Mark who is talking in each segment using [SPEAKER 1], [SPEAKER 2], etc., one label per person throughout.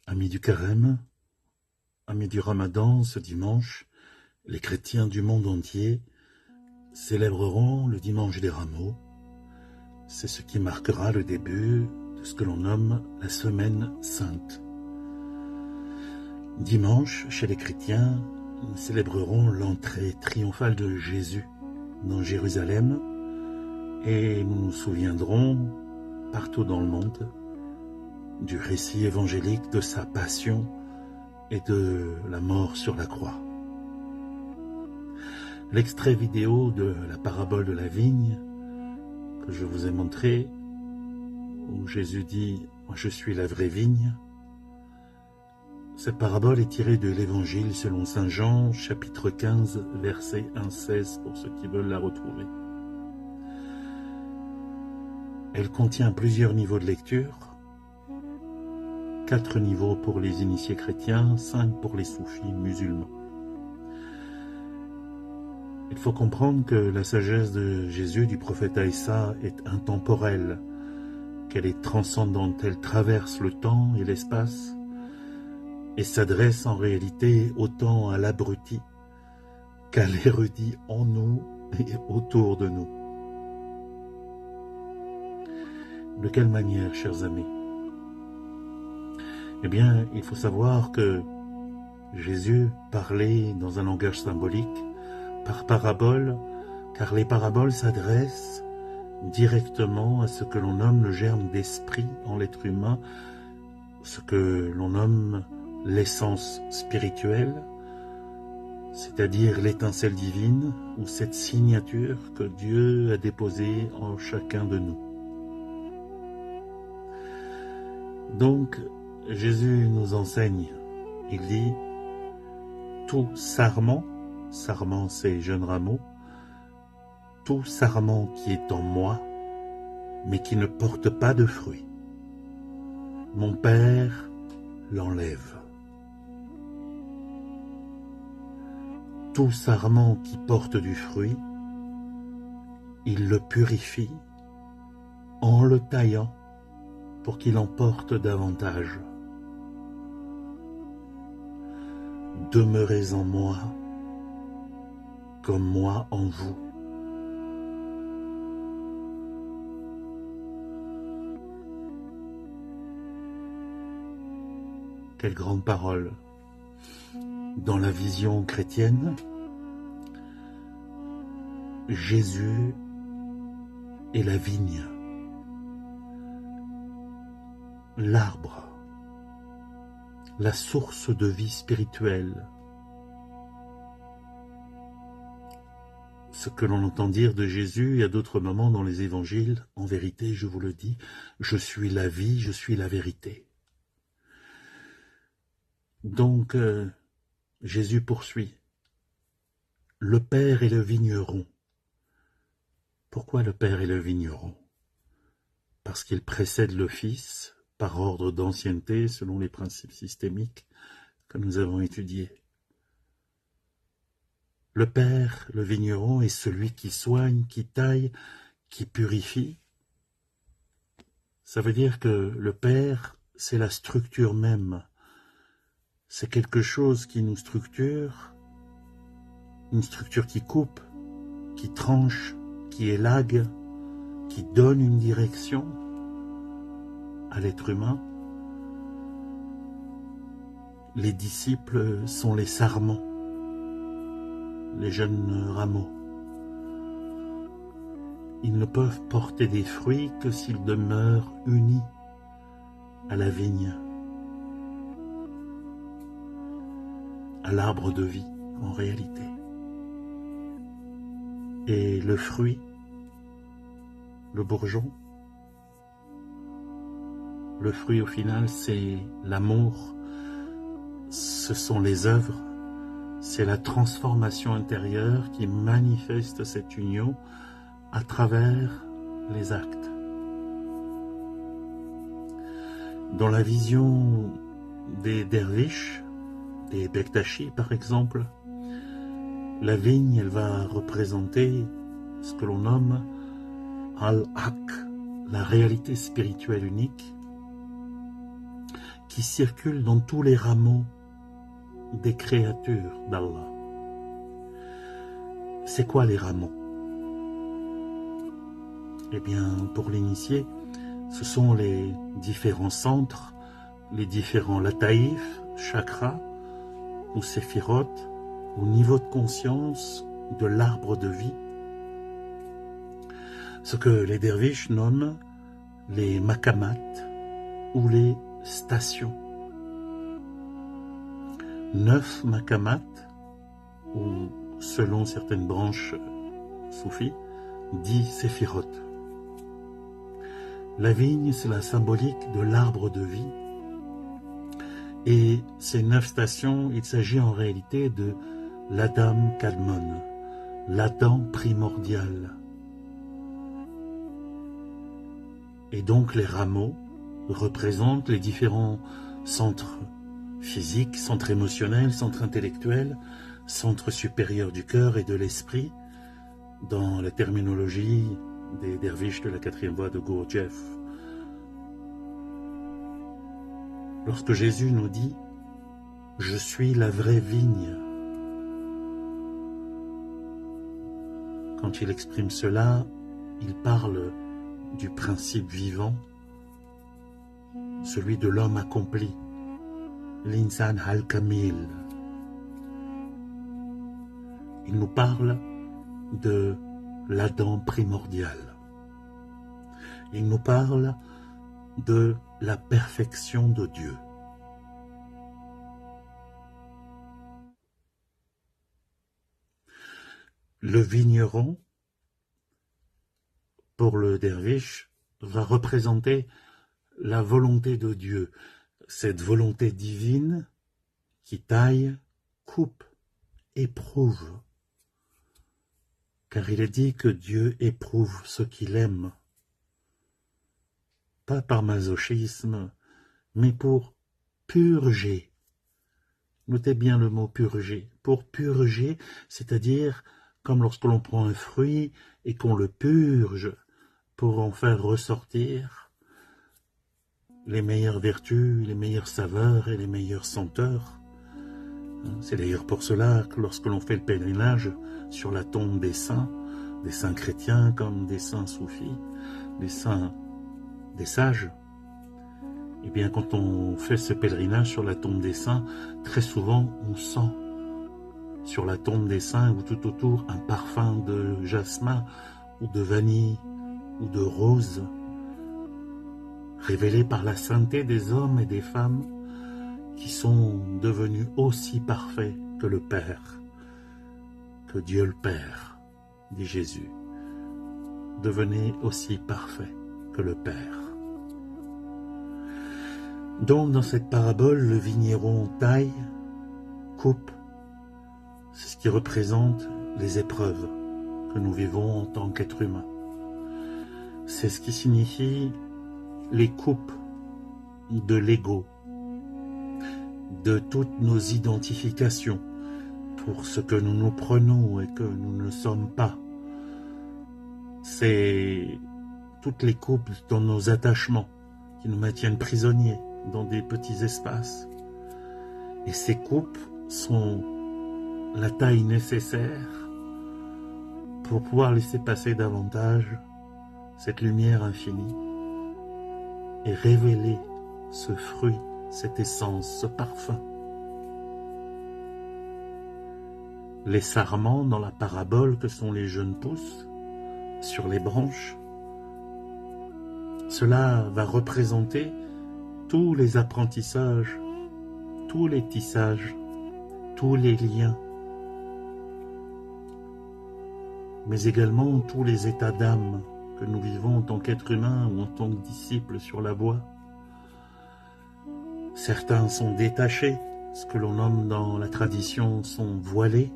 [SPEAKER 1] Amis du Carême, amis du Ramadan, ce dimanche, les chrétiens du monde entier célébreront le dimanche des Rameaux. C'est ce qui marquera le début de ce que l'on nomme la Semaine Sainte. Dimanche, chez les chrétiens, nous célébrerons l'entrée triomphale de Jésus dans Jérusalem et nous nous souviendrons partout dans le monde du récit évangélique de sa passion et de la mort sur la croix. L'extrait vidéo de la parabole de la vigne que je vous ai montré, où Jésus dit « Je suis la vraie vigne », cette parabole est tirée de l'Évangile selon saint Jean, chapitre 15, versets 1-16, pour ceux qui veulent la retrouver. Elle contient plusieurs niveaux de lecture, 4 niveaux pour les initiés chrétiens, 5 pour les soufis musulmans. Il faut comprendre que la sagesse de Jésus, du prophète Aïssa, est intemporelle, qu'elle est transcendante, elle traverse le temps et l'espace et s'adresse en réalité autant à l'abruti qu'à l'érudit en nous et autour de nous. De quelle manière, chers amis? Eh bien, il faut savoir que Jésus parlait dans un langage symbolique, par parabole, car les paraboles s'adressent directement à ce que l'on nomme le germe d'esprit en l'être humain, ce que l'on nomme l'essence spirituelle, c'est-à-dire l'étincelle divine ou cette signature que Dieu a déposée en chacun de nous. Donc, Jésus nous enseigne, il dit « Tout sarment », sarment c'est jeune rameau, « tout sarment qui est en moi, mais qui ne porte pas de fruit, mon Père l'enlève. Tout sarment qui porte du fruit, il le purifie en le taillant pour qu'il en porte davantage. Demeurez en moi, comme moi en vous. Quelle grande parole! Dans la vision chrétienne, Jésus est la vigne, l'arbre, la source de vie spirituelle. Ce que l'on entend dire de Jésus à d'autres moments dans les évangiles, en vérité, je vous le dis, je suis la vie, je suis la vérité. Donc, Jésus poursuit. Le Père est le vigneron. Pourquoi le Père est le vigneron? Parce qu'il précède le Fils par ordre d'ancienneté selon les principes systémiques que nous avons étudiés. Le Père, le vigneron, est celui qui soigne, qui taille, qui purifie. Ça veut dire que le Père, c'est la structure même. C'est quelque chose qui nous structure, une structure qui coupe, qui tranche, qui élague, qui donne une direction à l'être humain. Les disciples sont les sarments, les jeunes rameaux. Ils ne peuvent porter des fruits que s'ils demeurent unis à la vigne, à l'arbre de vie en réalité. Et le fruit, le bourgeon, le fruit au final c'est l'amour, ce sont les œuvres, c'est la transformation intérieure qui manifeste cette union à travers les actes. Dans la vision des derviches, des Bektashi par exemple, la vigne elle va représenter ce que l'on nomme Al-Haq, la réalité spirituelle unique, qui circule dans tous les rameaux des créatures d'Allah. C'est quoi les rameaux? Eh bien, pour l'initié, ce sont les différents centres, les différents lataïfs, chakras, ou séphirotes, au niveau de conscience de l'arbre de vie, ce que les derviches nomment les maqamats ou les stations. 9 maqamats, ou selon certaines branches soufis, 10 séphirotes. La vigne, c'est la symbolique de l'arbre de vie. Et ces 9 stations, il s'agit en réalité de l'Adam Kadmon, l'Adam primordial. Et donc les rameaux représentent les différents centres physiques, centres émotionnels, centres intellectuels, centres supérieurs du cœur et de l'esprit, dans la terminologie des derviches de la 4e voie de Gurdjieff. Lorsque Jésus nous dit « Je suis la vraie vigne », quand il exprime cela, il parle du principe vivant, celui de l'homme accompli, l'insan al-kamil. Il nous parle de l'Adam primordial. Il nous parle de la perfection de Dieu. Le vigneron, pour le derviche, va représenter la volonté de Dieu, cette volonté divine qui taille, coupe, éprouve. Car il est dit que Dieu éprouve ce qu'il aime, pas par masochisme, mais pour purger. Notez bien le mot purger. Pour purger, c'est-à-dire comme lorsque l'on prend un fruit et qu'on le purge pour en faire ressortir les meilleures vertus, les meilleures saveurs et les meilleures senteurs. C'est d'ailleurs pour cela que lorsque l'on fait le pèlerinage sur la tombe des saints chrétiens comme des saints soufis, des saints, des sages, et bien quand on fait ce pèlerinage sur la tombe des saints, très souvent on sent sur la tombe des saints ou tout autour un parfum de jasmin ou de vanille ou de rose, révélé par la sainteté des hommes et des femmes qui sont devenus aussi parfaits que le Père, que Dieu le Père, dit Jésus. Devenez aussi parfaits que le Père. Donc dans cette parabole, le vigneron taille, coupe, c'est ce qui représente les épreuves que nous vivons en tant qu'êtres humains. C'est ce qui signifie les coupes de l'ego, de toutes nos identifications pour ce que nous nous prenons et que nous ne sommes pas. C'est toutes les coupes dans nos attachements qui nous maintiennent prisonniers dans des petits espaces. Et ces coupes sont la taille nécessaire pour pouvoir laisser passer davantage cette lumière infinie et révéler ce fruit, cette essence, ce parfum. Les sarments dans la parabole que sont les jeunes pousses sur les branches, cela va représenter tous les apprentissages, tous les tissages, tous les liens, mais également tous les états d'âme que nous vivons en tant qu'êtres humains ou en tant que disciples sur la voie. Certains sont détachés, ce que l'on nomme dans la tradition sont voilés,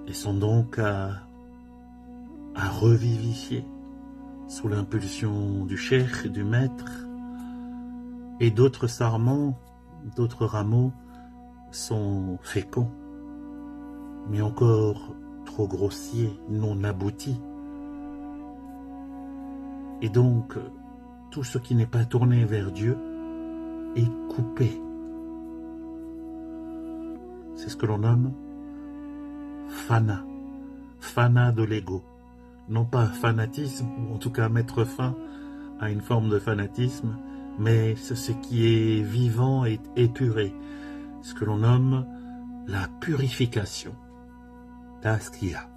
[SPEAKER 1] et sont donc à revivifier sous l'impulsion du cheikh et du maître. Et d'autres sarments, d'autres rameaux sont féconds, mais encore trop grossiers, non aboutis. Et donc, tout ce qui n'est pas tourné vers Dieu est coupé. C'est ce que l'on nomme fana de l'ego. Non pas fanatisme, ou en tout cas mettre fin à une forme de fanatisme, mais ce qui est vivant et épuré, ce que l'on nomme la purification, taskia.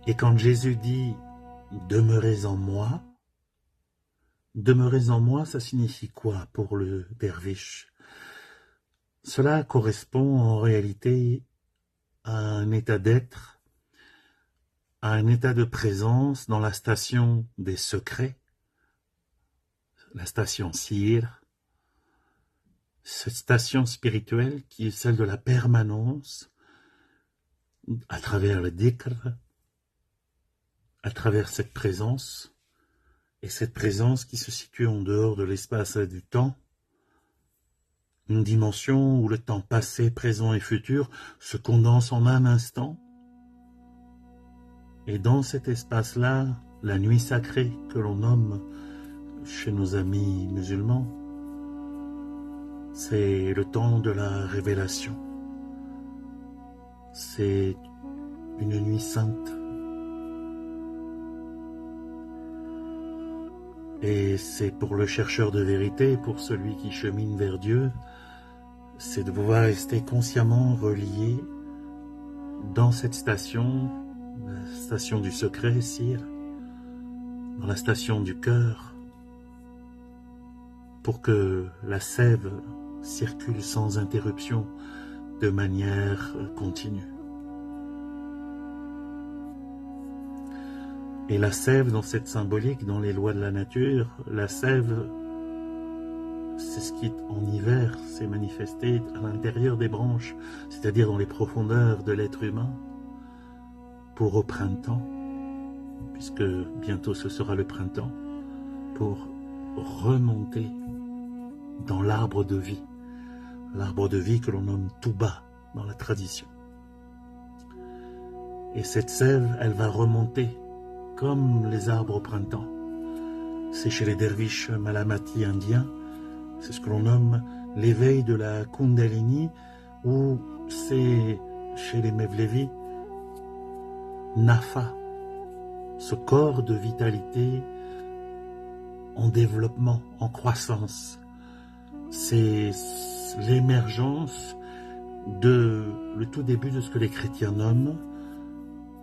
[SPEAKER 1] Et quand Jésus dit « demeurez en moi », demeurer en moi, ça signifie quoi pour le derviche? Cela correspond en réalité à un état d'être, à un état de présence dans la station des secrets, la station Sir, cette station spirituelle qui est celle de la permanence, à travers le dhikr, à travers cette présence, et cette présence qui se situe en dehors de l'espace et du temps, une dimension où le temps passé, présent et futur se condensent en un instant. Et dans cet espace-là, la nuit sacrée que l'on nomme chez nos amis musulmans, c'est le temps de la révélation. C'est une nuit sainte. Et c'est pour le chercheur de vérité, pour celui qui chemine vers Dieu, c'est de pouvoir rester consciemment relié dans cette station, la station du secret, Sire, dans la station du cœur, pour que la sève circule sans interruption, de manière continue. Et la sève, dans cette symbolique, dans les lois de la nature, la sève, c'est ce qui, en hiver, s'est manifesté à l'intérieur des branches, c'est-à-dire dans les profondeurs de l'être humain, pour au printemps, puisque bientôt ce sera le printemps, pour remonter dans l'arbre de vie que l'on nomme Touba dans la tradition. Et cette sève, elle va remonter comme les arbres au printemps. C'est chez les derviches malamati indiens, c'est ce que l'on nomme l'éveil de la Kundalini, ou c'est chez les Mevlevi, Nafa, ce corps de vitalité en développement, en croissance. C'est l'émergence de le tout début de ce que les chrétiens nomment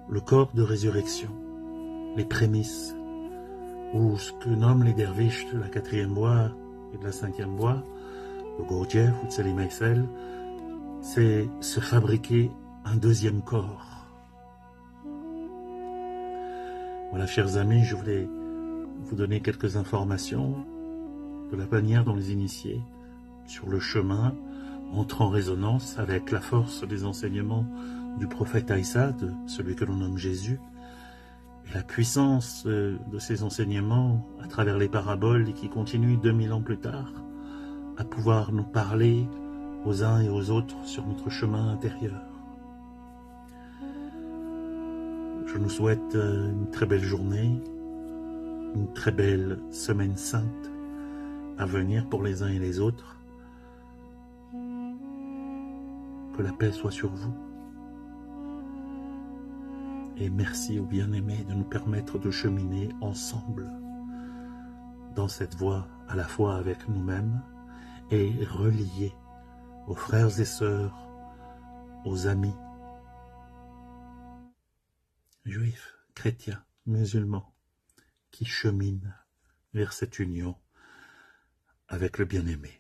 [SPEAKER 1] le corps de résurrection, les prémices, ou ce que nomment les derviches de la 4e voie et de la 5e voie, le Gurdjieff ou Tselim Aysel, c'est se fabriquer un deuxième corps. Voilà, chers amis, je voulais vous donner quelques informations de la manière dont les initiés, sur le chemin, entrent en résonance avec la force des enseignements du prophète Aïssa, de celui que l'on nomme Jésus, et la puissance de ces enseignements à travers les paraboles et qui continuent 2000 ans plus tard à pouvoir nous parler aux uns et aux autres sur notre chemin intérieur. Je nous souhaite une très belle journée, une très belle semaine sainte à venir pour les uns et les autres. Que la paix soit sur vous. Et merci au bien-aimé de nous permettre de cheminer ensemble dans cette voie à la fois avec nous-mêmes et reliés aux frères et sœurs, aux amis, juifs, chrétiens, musulmans, qui cheminent vers cette union avec le bien-aimé.